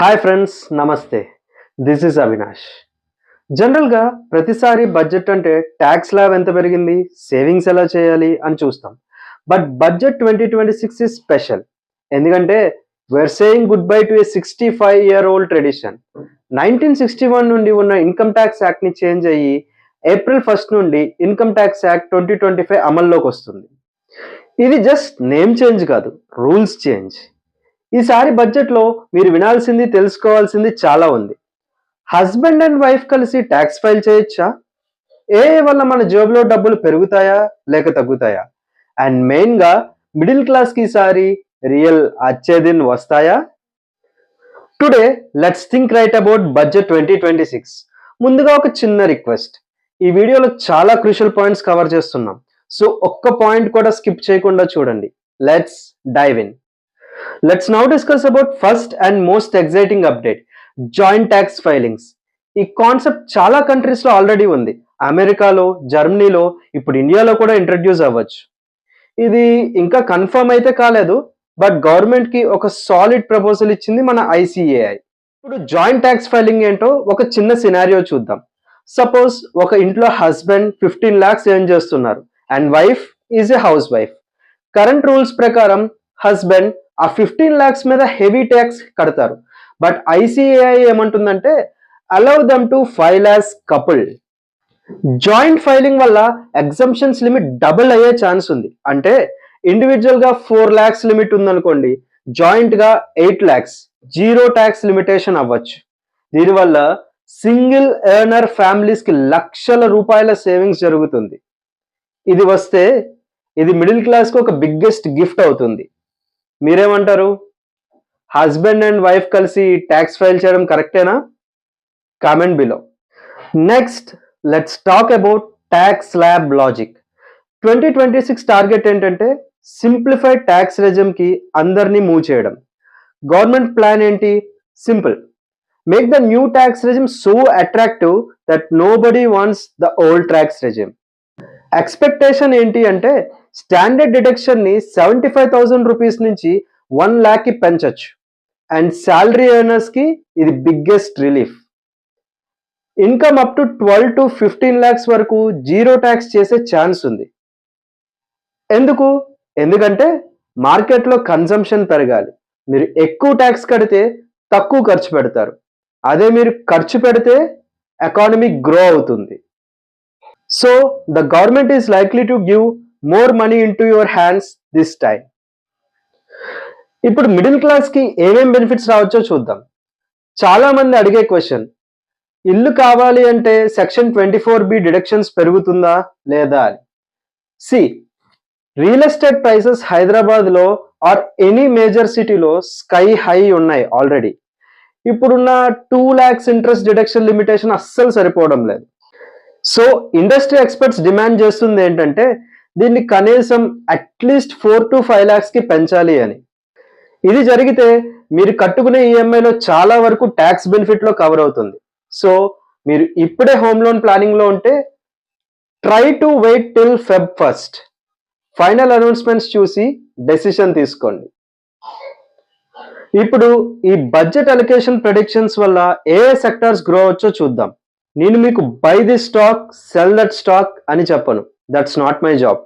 Hi friends, నమస్తే. This is Avinash. జనరల్గా ప్రతిసారి బడ్జెట్ అంటే ట్యాక్స్ ల్యాబ్ ఎంత పెరిగింది, సేవింగ్స్ ఎలా చేయాలి అని చూస్తాం. But budget 2026 is special. ఎందుకంటే we're saying good bye to a 65-year-old tradition. 1961 నుండి ఉన్న ఇన్కమ్ ట్యాక్స్ యాక్ట్ని చేంజ్ అయ్యి April 1 నుండి ఇన్కమ్ ట్యాక్స్ యాక్ట్ 2025 అమల్లోకి వస్తుంది. ఇది జస్ట్ నేమ్ చేంజ్ కాదు, రూల్స్ చేంజ్. ఈసారి బడ్జెట్లో మీరు వినాల్సింది, తెలుసుకోవాల్సింది చాలా ఉంది. హస్బెండ్ అండ్ వైఫ్ కలిసి ట్యాక్స్ ఫైల్ చేయొచ్చా? ఏ వల్ల మన జేబులో డబ్బులు పెరుగుతాయా లేక తగ్గుతాయా? అండ్ మెయిన్గా మిడిల్ క్లాస్కి ఈసారి రియల్ అచ్చే దిన్ వస్తాయా? Today let's think right about budget 2026. ముందుగా ఒక చిన్న రిక్వెస్ట్. ఈ వీడియోలో చాలా క్రూషియల్ పాయింట్స్ కవర్ చేస్తున్నాం. సో ఒక్క పాయింట్ కూడా స్కిప్ చేయకుండా చూడండి. Let's dive in. Let's now discuss about first and most exciting update, joint tax filings. ఈ కాన్సెప్ట్ చాలా కంట్రీస్లో ఆల్రెడీ ఉంది. అమెరికాలో, జర్మనీలో, ఇప్పుడు ఇండియాలో కూడా ఇంట్రడ్యూస్ అవ్వచ్చు. ఇది ఇంకా కన్ఫర్మ్ అయితే కాలేదు, బట్ గవర్నమెంట్కి ఒక సాలిడ్ ప్రపోజల్ ఇచ్చింది మన ICAI. ఇప్పుడు జాయింట్ ట్యాక్స్ ఫైలింగ్ ఏంటో ఒక చిన్న సినారియో చూద్దాం. సపోజ్ ఒక ఇంట్లో హస్బెండ్ 15 lakhs ఎర్న్ చేస్తున్నారు and wife is a house wife. Current rules ప్రకారం హస్బెండ్ ఆ 15 lakhs మీద హెవీ ట్యాక్స్ కడతారు. బట్ ICAI ఏమంటుందంటే allow them to file as couple. Joint filing వల్ల ఎగ్జంప్షన్స్ లిమిట్ డబుల్ అయ్యే ఛాన్స్ ఉంది. అంటే ఇండివిజువల్ గా 4 lakhs లిమిట్ ఉందనుకోండి, జాయింట్ గా 8 lakhs, జీరో ట్యాక్స్ లిమిటేషన్ అవ్వచ్చు. దీనివల్ల సింగిల్ ఎర్నర్ ఫ్యామిలీస్ కి లక్షల రూపాయల సేవింగ్స్ జరుగుతుంది. ఇది వస్తే ఇది మిడిల్ క్లాస్ కి ఒక బిగ్గెస్ట్ గిఫ్ట్ అవుతుంది. మీరేమంటారు? హస్బెండ్ అండ్ వైఫ్ కలిసి ట్యాక్స్ ఫైల్ చేయడం కరెక్టేనా? Comment below. Next let's talk about tax lab logic. 2026 target ఏంటంటే సింప్లిఫైడ్ ట్యాక్స్ రెజిమ్కి అందరినీ మూవ్ చేయడం. గవర్నమెంట్ ప్లాన్ ఏంటి? Simple. Make the new tax regime so attractive that nobody wants the old tax regime. Expectation ఏంటి అంటే standard deduction ని 75,000 rupees నుంచి 1 lakh కి పెంచొచ్చు. అండ్ శాలరీ ఎర్నర్స్ కి ఇది biggest relief. Income up to 12 to 15 lakhs వరకు జీరో ట్యాక్స్ చేసే ఛాన్స్ ఉంది. ఎందుకంటే మార్కెట్లో కన్సంప్షన్ పెరగాలి. మీరు ఎక్కువ ట్యాక్స్ కడితే తక్కువ ఖర్చు పెడతారు. అదే మీరు ఖర్చు పెడితే ఎకానమీ గ్రో అవుతుంది. So the government is likely to give more money into your hands this time. ఇప్పుడు మిడిల్ క్లాస్ కి ఏమేం బెనిఫిట్స్ రావచ్చో చూద్దాం. చాలా మంది అడిగే క్వశ్చన్, ఇల్లు కావాలి అంటే సెక్షన్ 24B డిడక్షన్స్ పెరుగుతుందా లేదా అని. See, real estate prices Hyderabad లో ఆర్ ఎనీ మేజర్ సిటీలో స్కై హై ఉన్నాయి ఆల్రెడీ. ఇప్పుడున్న 2 lakhs ఇంట్రెస్ట్ డిడక్షన్ లిమిటేషన్ అస్సలు సరిపోవడం లేదు. సో ఇండస్ట్రీ ఎక్స్పర్ట్స్ డిమాండ్ చేస్తుంది ఏంటంటే దీన్ని కనీసం అట్లీస్ట్ 4 to 5 lakhs కి పెంచాలి అని. ఇది జరిగితే మీరు కట్టుకునే ఈఎంఐలో చాలా వరకు ట్యాక్స్ బెనిఫిట్ లో కవర్ అవుతుంది. సో మీరు ఇప్పుడే హోమ్ లోన్ ప్లానింగ్ లో ఉంటే try to wait till Feb 1. Final announcements చూసి డెసిషన్ తీసుకోండి. ఇప్పుడు ఈ బడ్జెట్ అలొకేషన్ ప్రెడిక్షన్స్ వల్ల ఏ సెక్టార్స్ గ్రో అవచ్చో చూద్దాం. నేను మీకు by this stock, cell that stock అని చెప్పను. That's not my job.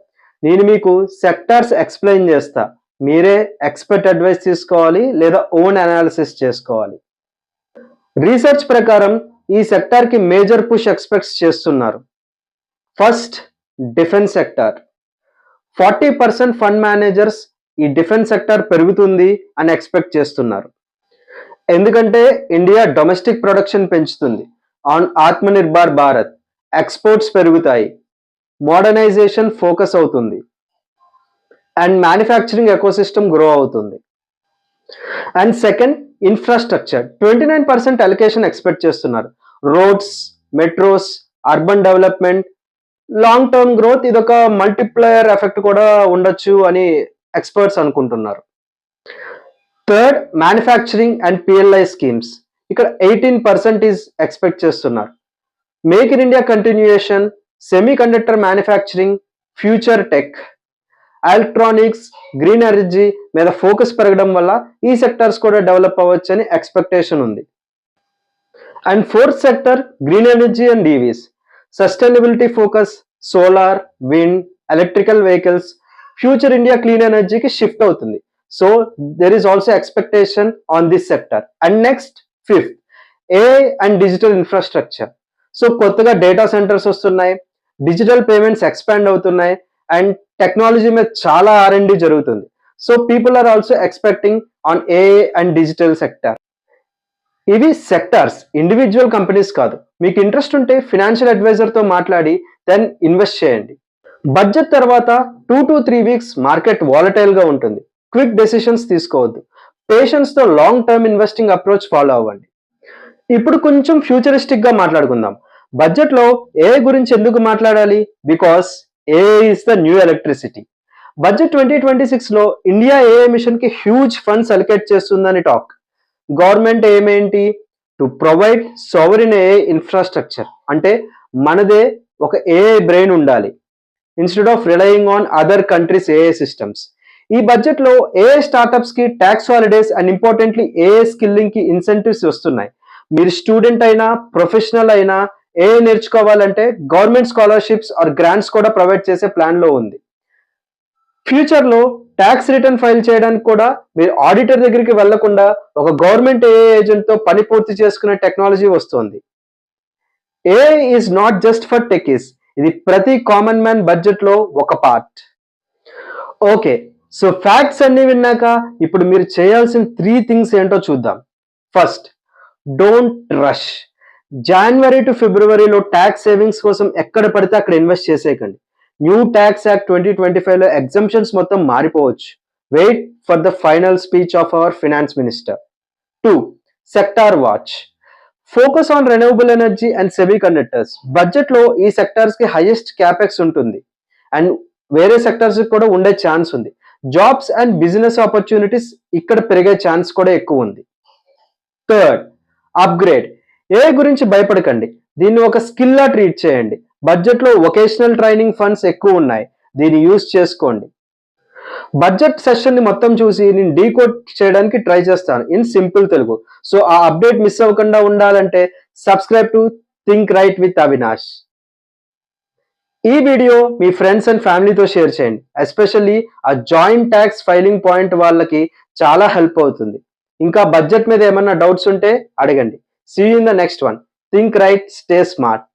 నేను మీకు సెక్టార్స్ ఎక్స్ప్లెయిన్ చేస్తా. మీరే ఎక్స్పర్ట్ అడ్వైస్ తీసుకోవాలి లేదా ఓన్ అనాలిసిస్ చేసుకోవాలి. రీసెర్చ్ ప్రకారం ఈ సెక్టార్ కి మేజర్ పుష్ ఎక్స్పెక్ట్స్ చేస్తున్నారు. First, defence sector. 40% fund managers ఈ డిఫెన్స్ సెక్టార్ పెరుగుతుంది అని ఎక్స్పెక్ట్ చేస్తున్నారు. ఎందుకంటే ఇండియా డొమెస్టిక్ ప్రొడక్షన్ పెంచుతుంది. ఆత్మనిర్భర్ భారత్, ఎక్స్పోర్ట్స్ పెరుగుతాయి, మోడర్నైజేషన్ ఫోకస్ అవుతుంది అండ్ మ్యానుఫ్యాక్చరింగ్ ఎకోసిస్టమ్ గ్రో అవుతుంది. And second, infrastructure. 29% allocation expect చేస్తున్నారు. Roads, metros, urban development, long term growth, ఇదొక మల్టిప్లయర్ ఎఫెక్ట్ కూడా ఉండొచ్చు అని ఎక్స్పర్ట్స్ అనుకుంటున్నారు. Third, manufacturing and PLI schemes. ఇక్కడ 18% ఈజ్ ఎక్స్పెక్ట్ చేస్తున్నారు. Make in India continuation, semi conductor manufacturing, future tech electronics, green energy మీద focus పెరగడం వల్ల ఈ సెక్టార్స్ కూడా డెవలప్ అవ్వచ్చు అని ఎక్స్పెక్టేషన్ ఉంది. And fourth sector green energy and EVs. Sustainability focus, solar, wind, electrical vehicles, future India clean ఎనర్జీకి shift అవుతుంది. So there is also expectation on this sector. And next fifth AI and digital infrastructure. So కొత్తగా data centres వస్తున్నాయి, digital payments expand అవుతున్నాయి and technology మీద చాలా R&D జరుగుతుంది. So people are also expecting on AI and digital sector. ఇవి sectors, individual companies కాదు. మీకు interest ఉంటే ఫినాన్షియల్ అడ్వైజర్తో మాట్లాడి దెన్ ఇన్వెస్ట్ చేయండి. బడ్జెట్ తర్వాత 2 to 3 వీక్స్ మార్కెట్ వాలటైల్గా ఉంటుంది. క్విక్ డెసిషన్స్ తీసుకోవద్దు. పేషెన్స్తో long term investing approach follow అవ్వండి. ఇప్పుడు కొంచెం ఫ్యూచరిస్టిక్గా మాట్లాడుకుందాం. బడ్జెట్లో ఏఐ గురించి ఎందుకు మాట్లాడాలి? Because AI is the new electricity. Budget 2026లో ఇండియా ఏఐ మిషన్కి హ్యూజ్ ఫండ్స్ అలికేట్ చేస్తుందని టాక్. గవర్నమెంట్ ఏమేంటి? To provide sovereign AI infrastructure. అంటే మనదే ఒక ఏఐ బ్రెయిన్ ఉండాలి instead of relying on other countries AI systems. ఈ బడ్జెట్లో ఏఐ స్టార్టప్స్కి tax holidays and importantly AI స్కిల్లింగ్కి ఇన్సెంటివ్స్ వస్తున్నాయి. మీరు స్టూడెంట్ అయినా ప్రొఫెషనల్ అయినా ఏఐ నేర్చుకోవాలంటే గవర్నమెంట్ స్కాలర్షిప్స్ ఆర్ గ్రాంట్స్ కూడా ప్రొవైడ్ చేసే ప్లాన్లో ఉంది. ఫ్యూచర్లో ట్యాక్స్ రిటర్న్ ఫైల్ చేయడానికి కూడా మీరు ఆడిటర్ దగ్గరికి వెళ్లకుండా ఒక గవర్నమెంట్ ఏఐ ఏజెంట్తో పని పూర్తి చేసుకునే టెక్నాలజీ వస్తుంది. AI is not just for techies, ఇది ప్రతి కామన్ మ్యాన్ బడ్జెట్లో ఒక పార్ట్. ఓకే, సో ఫ్యాక్ట్స్ అన్ని విన్నాక ఇప్పుడు మీరు చేయాల్సిన 3 థింగ్స్ ఏంటో చూద్దాం. First, don't rush. జనవరి టు ఫిబ్రవరిలో ట్యాక్స్ సేవింగ్స్ కోసం ఎక్కడ పడితే అక్కడ ఇన్వెస్ట్ చేసేయకండి. న్యూ ట్యాక్స్ యాక్ట్ 2025లో ఎగ్జంప్షన్స్ మొత్తం మారిపోవచ్చు. Wait for the final speech of our finance minister. 2, sector watch. Focus on renewable energy and semiconductors. బడ్జెట్లో ఈ సెక్టార్స్ కి హైయెస్ట్ క్యాపెక్స్ ఉంటుంది అండ్ వేరే సెక్టార్స్ కూడా ఉండే ఛాన్స్ ఉంది. జాబ్స్ అండ్ బిజినెస్ ఆపర్చునిటీస్ ఇక్కడ పెరిగే ఛాన్స్ కూడా ఎక్కువ ఉంది. Third, upgrade. ఏ గురించి భయపడకండి, దీన్ని ఒక స్కిల్ లా ట్రీట్ చేయండి. బడ్జెట్లో వొకేషనల్ ట్రైనింగ్ ఫండ్స్ ఎక్కువ ఉన్నాయి, దీన్ని యూజ్ చేసుకోండి. బడ్జెట్ సెషన్ ని మొత్తం చూసి నేను డీకోడ్ చేయడానికి ట్రై చేస్తాను ఇన్ సింపుల్ తెలుగు. సో ఆ అప్డేట్ మిస్ అవ్వకుండా ఉండాలంటే subscribe to think right with Avinash. ఈ వీడియో మీ ఫ్రెండ్స్ అండ్ ఫ్యామిలీతో షేర్ చేయండి. ఎస్పెషల్లీ ఆ జాయింట్ ట్యాక్స్ ఫైలింగ్ పాయింట్ వాళ్ళకి చాలా హెల్ప్ అవుతుంది. ఇంకా బడ్జెట్ మీద ఏమన్నా డౌట్స్ ఉంటే అడగండి. See you in the next one. Think right, stay smart.